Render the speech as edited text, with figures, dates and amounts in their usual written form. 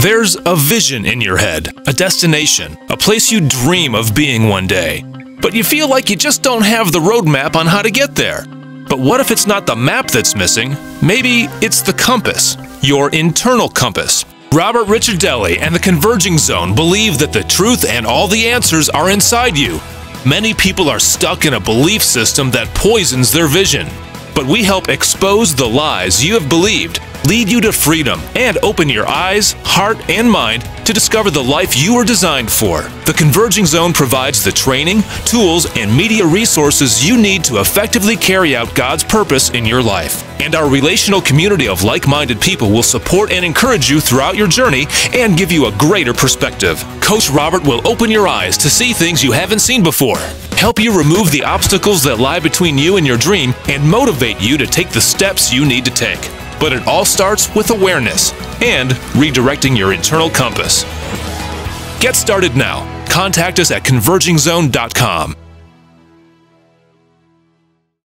There's a vision in your head, a destination, a place you dream of being one day. But you feel like you just don't have the roadmap on how to get there. But what if it's not the map that's missing? Maybe it's the compass, your internal compass. Robert Ricciardelli and the Converging Zone believe that the truth and all the answers are inside you. Many people are stuck in a belief system that poisons their vision. But we help expose the lies you have believed, lead you to freedom, and open your eyes, heart, and mind to discover the life you were designed for. The Converging Zone provides the training, tools, and media resources you need to effectively carry out God's purpose in your life. And our relational community of like-minded people will support and encourage you throughout your journey and give you a greater perspective. Coach Robert will open your eyes to see things you haven't seen before, help you remove the obstacles that lie between you and your dream, and motivate you to take the steps you need to take. But it all starts with awareness and redirecting your internal compass. Get started now. Contact us at convergingzone.com.